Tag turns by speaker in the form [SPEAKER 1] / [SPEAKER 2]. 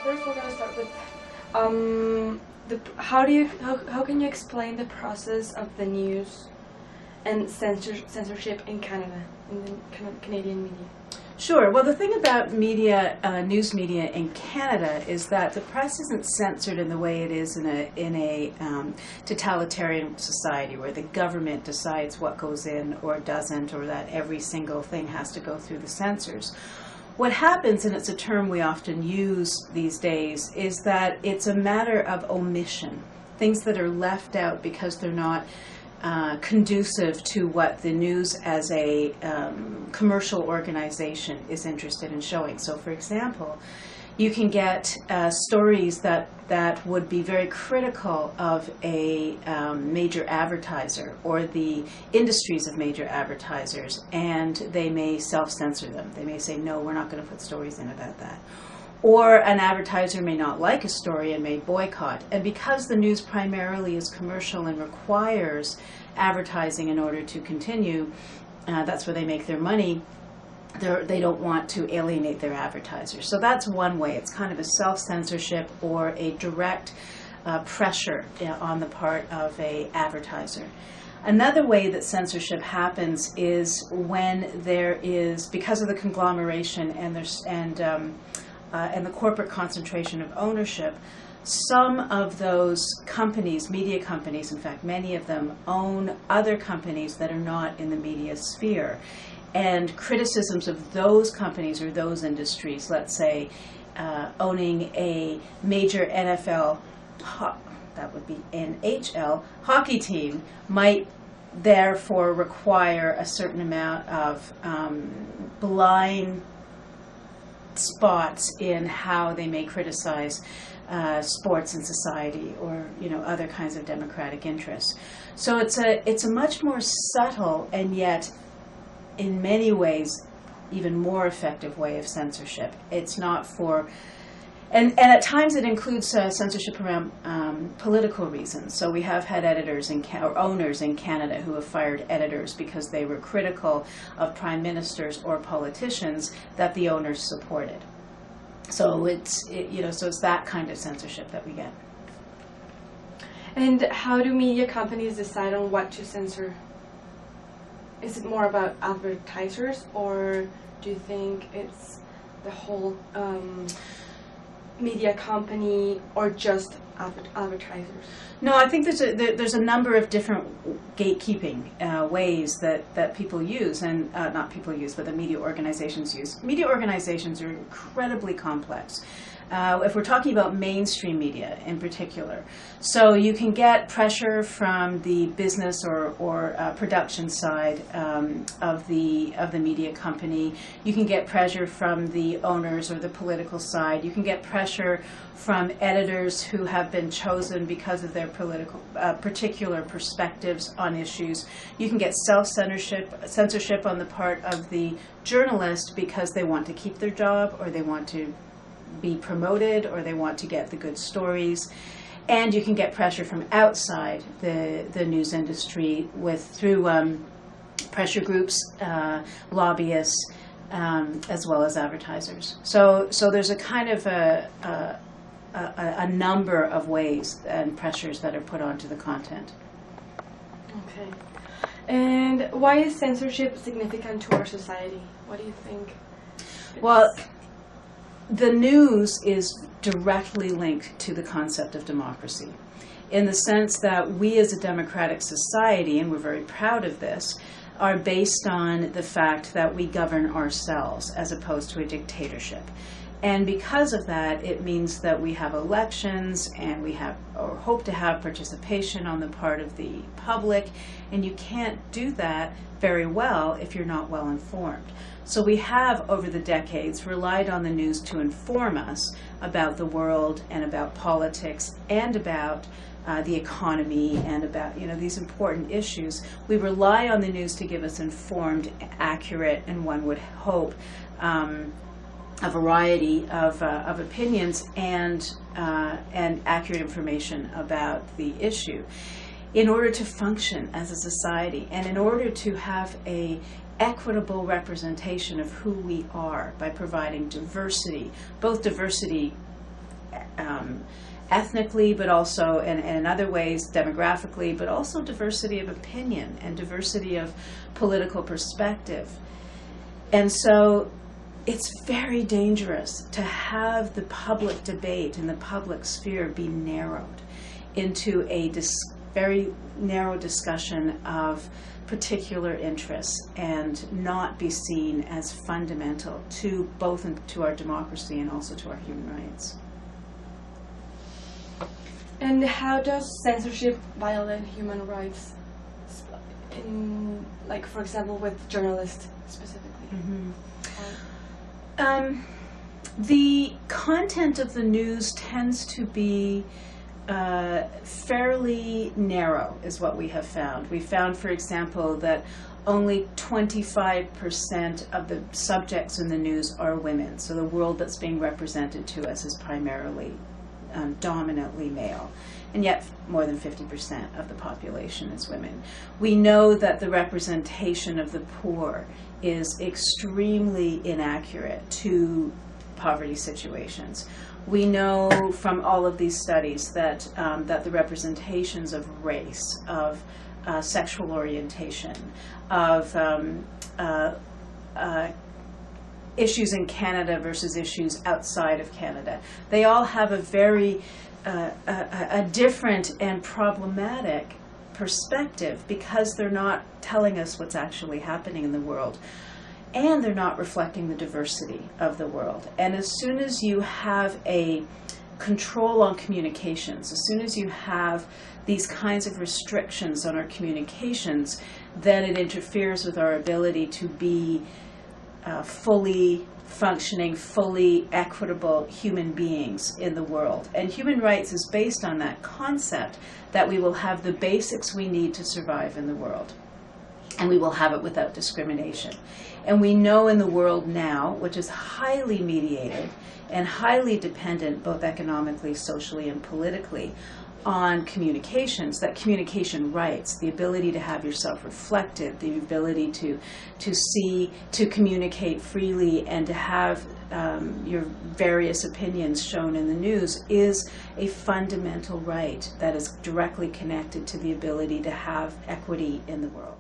[SPEAKER 1] first we're gonna start with how can you explain the process of the news and censorship in Canada, in the Canadian media?
[SPEAKER 2] Sure. Well, the thing about media, news media in Canada, is that the press isn't censored in the way it is in a totalitarian society where the government decides what goes in or doesn't, or that every single thing has to go through the censors. What happens, and it's a term we often use these days, is that it's a matter of omission, things that are left out because they're not conducive to what the news as a commercial organization is interested in showing. So, for example, you can get stories that would be very critical of a major advertiser or the industries of major advertisers, and they may self-censor them. They may say, no, we're not going to put stories in about that. Or an advertiser may not like a story and may boycott. And because the news primarily is commercial and requires advertising in order to continue, that's where they make their money, they don't want to alienate their advertisers. So that's one way. It's kind of a self-censorship or a direct pressure on the part of an advertiser. Another way that censorship happens is when there is, because of the conglomeration and the corporate concentration of ownership, some of those companies, media companies, in fact, many of them own other companies that are not in the media sphere. And criticisms of those companies or those industries, let's say owning a major NFL, that would be NHL, hockey team, might therefore require a certain amount of blind spots in how they may criticize sports and society, or other kinds of democratic interests. So it's a much more subtle and yet in many ways even more effective way of censorship. It's not for, and at times it includes censorship around political reasons. So we have had editors or owners in Canada who have fired editors because they were critical of prime ministers or politicians that the owners supported. So it's that kind of censorship that we get.
[SPEAKER 1] And how do media companies decide on what to censor? Is it more about advertisers, or do you think it's the whole media company, or just advertisers?
[SPEAKER 2] No, I think there's a number of different gatekeeping ways that people use, and not people use, but the media organizations use. Media organizations are incredibly complex. If we're talking about mainstream media in particular, so you can get pressure from the business or production side of the media company. You can get pressure from the owners or the political side. You can get pressure from editors who have been chosen because of their particular perspectives on issues. You can get censorship on the part of the journalist because they want to keep their job, or they want to be promoted, or they want to get the good stories. And you can get pressure from outside the news industry through pressure groups, lobbyists, as well as advertisers. So there's a kind of a number of ways and pressures that are put onto the content.
[SPEAKER 1] Okay. And why is censorship significant to our society? What do you think?
[SPEAKER 2] Well, the news is directly linked to the concept of democracy, in the sense that we as a democratic society, and we're very proud of this, are based on the fact that we govern ourselves as opposed to a dictatorship. And because of that, it means that we have elections, and we have, or hope to have, participation on the part of the public, and you can't do that very well if you're not well informed. So we have, over the decades, relied on the news to inform us about the world and about politics and about the economy and about these important issues. We rely on the news to give us informed, accurate, and one would hope a variety of opinions and accurate information about the issue, in order to function as a society, and in order to have a equitable representation of who we are by providing diversity, both diversity ethnically, but also, and in other ways, demographically, but also diversity of opinion and diversity of political perspective. And so it's very dangerous to have the public debate in the public sphere be narrowed into a very narrow discussion of particular interests and not be seen as fundamental to both to our democracy and also to our human rights.
[SPEAKER 1] And how does censorship violate human rights, in, like, for example, with journalists specifically?
[SPEAKER 2] Mm-hmm. The content of the news tends to be fairly narrow, is what we have found. We found, for example, that only 25% of the subjects in the news are women. So the world that's being represented to us is primarily dominantly male. And yet more than 50% of the population is women. We know that the representation of the poor is extremely inaccurate to poverty situations. We know from all of these studies that that the representations of race, of sexual orientation, of issues in Canada versus issues outside of Canada, they all have a very a different and problematic perspective because they're not telling us what's actually happening in the world. And they're not reflecting the diversity of the world. And as soon as you have a control on communications, as soon as you have these kinds of restrictions on our communications, then it interferes with our ability to be fully functioning, fully equitable human beings in the world. And human rights is based on that concept that we will have the basics we need to survive in the world. And we will have it without discrimination. And we know in the world now, which is highly mediated and highly dependent both economically, socially, and politically on communications, that communication rights, the ability to have yourself reflected, the ability to see, to communicate freely, and to have your various opinions shown in the news is a fundamental right that is directly connected to the ability to have equity in the world.